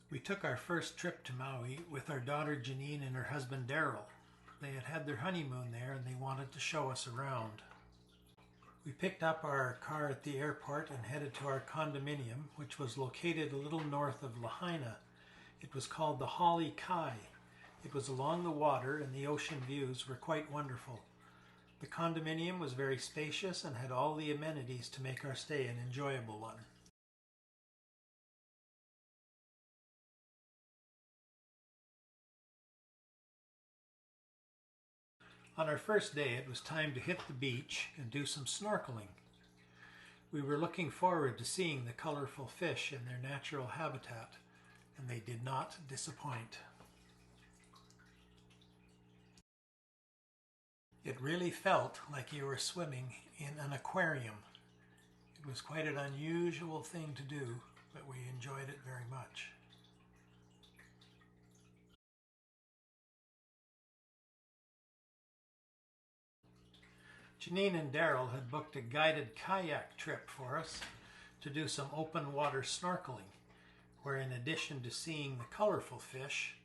We took our first trip to Maui with our daughter Janine and her husband Daryl. They had had their honeymoon there and they wanted to show us around. We picked up our car at the airport and headed to our condominium, which was located a little north of Lahaina. It was called the Holly Kai. It was along the water and the ocean views were quite wonderful. The condominium was very spacious and had all the amenities to make our stay an enjoyable one. On our first day, it was time to hit the beach and do some snorkeling. We were looking forward to seeing the colorful fish in their natural habitat, and they did not disappoint. It really felt like you were swimming in an aquarium. It was quite an unusual thing to do, but we enjoyed it very much. Janine and Daryl had booked a guided kayak trip for us to do some open water snorkeling, where in addition to seeing the colorful fish,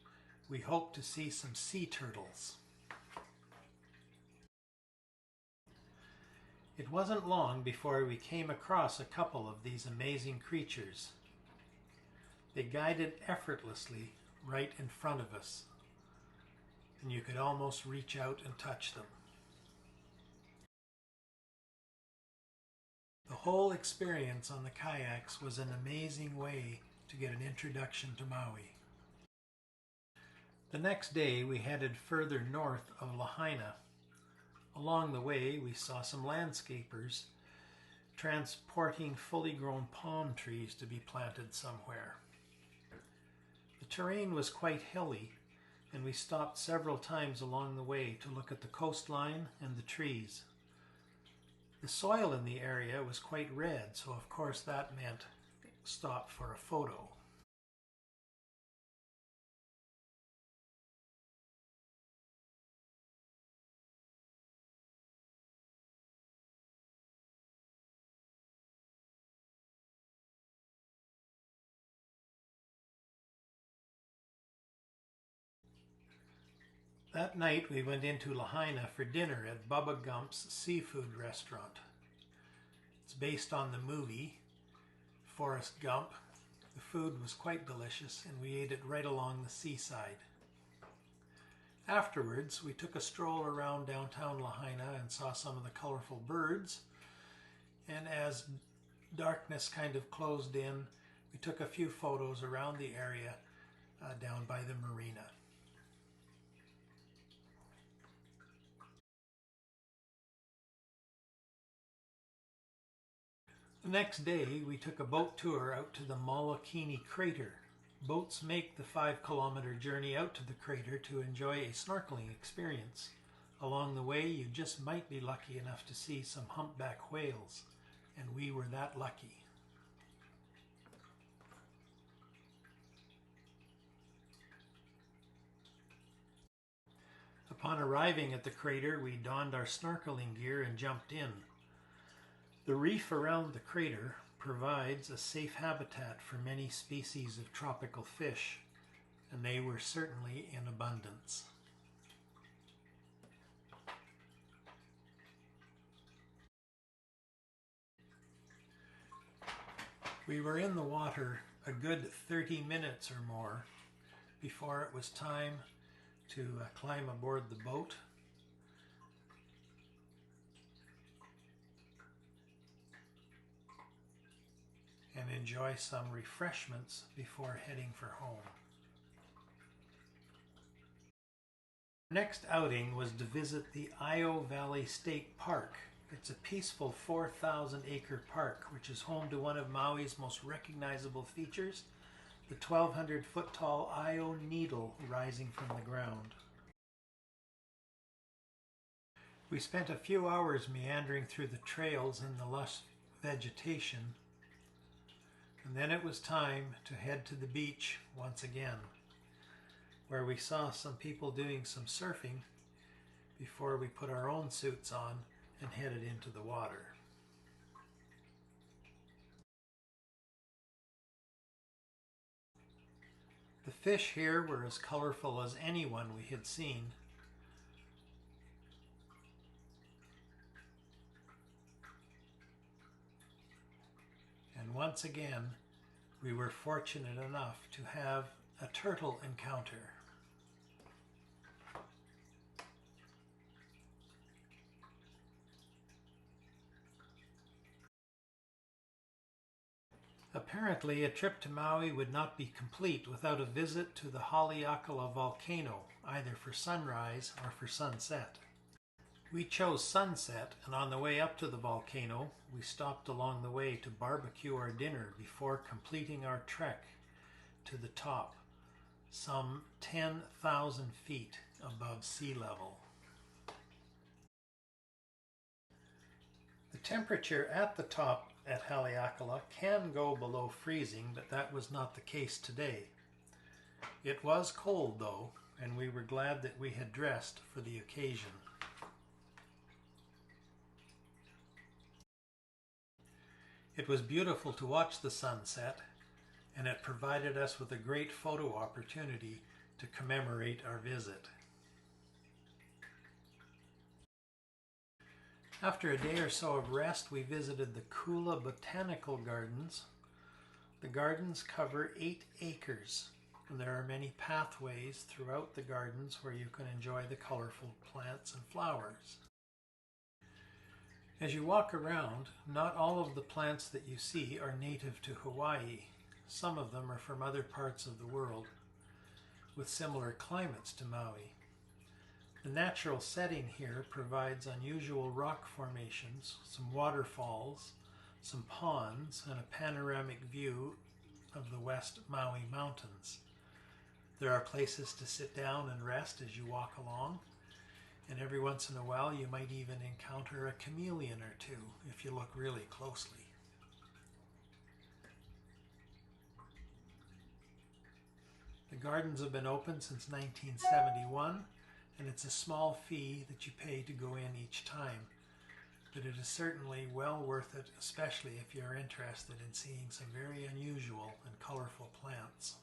we hoped to see some sea turtles. It wasn't long before we came across a couple of these amazing creatures. They guided effortlessly right in front of us, and you could almost reach out and touch them. The whole experience on the kayaks was an amazing way to get an introduction to Maui. The next day we headed further north of Lahaina. Along the way we saw some landscapers transporting fully grown palm trees to be planted somewhere. The terrain was quite hilly, and we stopped several times along the way to look at the coastline and the trees. The soil in the area was quite red, so of course that meant stop for a photo. That night we went into Lahaina for dinner at Bubba Gump's seafood restaurant. It's based on the movie Forrest Gump. The food was quite delicious and we ate it right along the seaside. Afterwards, we took a stroll around downtown Lahaina and saw some of the colorful birds. And as darkness kind of closed in, we took a few photos around the area down by the marina. The next day, we took a boat tour out to the Molokini crater. Boats make the 5-kilometer journey out to the crater to enjoy a snorkeling experience. Along the way, you just might be lucky enough to see some humpback whales, and we were that lucky. Upon arriving at the crater, we donned our snorkeling gear and jumped in. The reef around the crater provides a safe habitat for many species of tropical fish, and they were certainly in abundance. We were in the water a good 30 minutes or more before it was time to climb aboard the boat. And enjoy some refreshments before heading for home. Our next outing was to visit the Io Valley State Park. It's a peaceful 4,000-acre park which is home to one of Maui's most recognizable features, the 1,200-foot-tall Io Needle rising from the ground. We spent a few hours meandering through the trails in the lush vegetation, and then it was time to head to the beach once again, where we saw some people doing some surfing before we put our own suits on and headed into the water. fish here were as colorful as anyone we had seen. And once again, we were fortunate enough to have a turtle encounter. Apparently, a trip to Maui would not be complete without a visit to the Haleakala volcano, either for sunrise or for sunset. We chose sunset, and on the way up to the volcano, we stopped along the way to barbecue our dinner before completing our trek to the top, some 10,000 feet above sea level. The temperature at the top at Haleakala can go below freezing, but that was not the case today. It was cold though, and we were glad that we had dressed for the occasion. It was beautiful to watch the sunset, and it provided us with a great photo opportunity to commemorate our visit. After a day or so of rest, we visited the Kula Botanical Gardens. The gardens cover 8 acres, and there are many pathways throughout the gardens where you can enjoy the colorful plants and flowers. As you walk around, not all of the plants that you see are native to Hawaii. Some of them are from other parts of the world with similar climates to Maui. The natural setting here provides unusual rock formations, some waterfalls, some ponds, and a panoramic view of the West Maui Mountains. There are places to sit down and rest as you walk along, and every once in a while you might even encounter a chameleon or two if you look really closely. The gardens have been open since 1971, and it's a small fee that you pay to go in each time, but it is certainly well worth it, especially if you're interested in seeing some very unusual and colorful plants.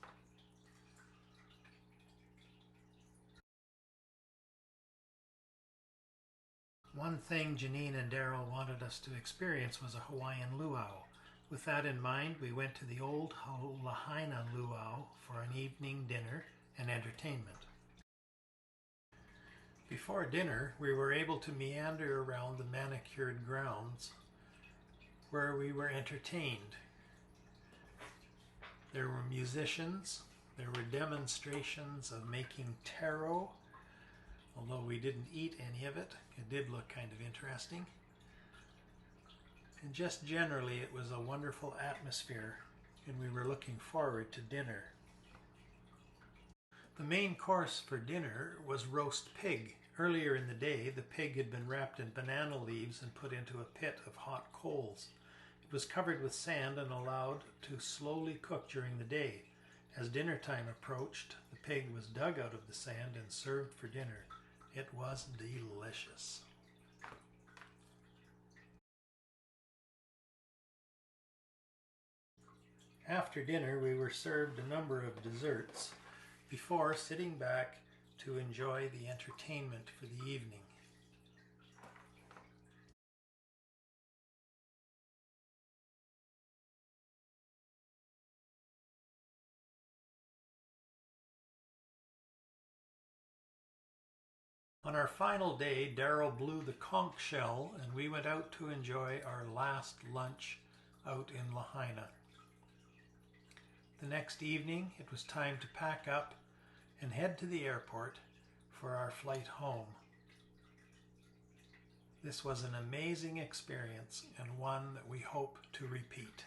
One thing Janine and Daryl wanted us to experience was a Hawaiian luau. With that in mind, we went to the old Lahaina luau for an evening dinner and entertainment. Before dinner, we were able to meander around the manicured grounds where we were entertained. There were musicians, there were demonstrations of making taro, although we didn't eat any of it. It did look kind of interesting. And just generally, it was a wonderful atmosphere, and we were looking forward to dinner. The main course for dinner was roast pig. Earlier in the day, the pig had been wrapped in banana leaves and put into a pit of hot coals. It was covered with sand and allowed to slowly cook during the day. As dinner time approached, the pig was dug out of the sand and served for dinner. It was delicious. After dinner, we were served a number of desserts before sitting back to enjoy the entertainment for the evening. On our final day, Daryl blew the conch shell and we went out to enjoy our last lunch out in Lahaina. The next evening, it was time to pack up and head to the airport for our flight home. This was an amazing experience and one that we hope to repeat.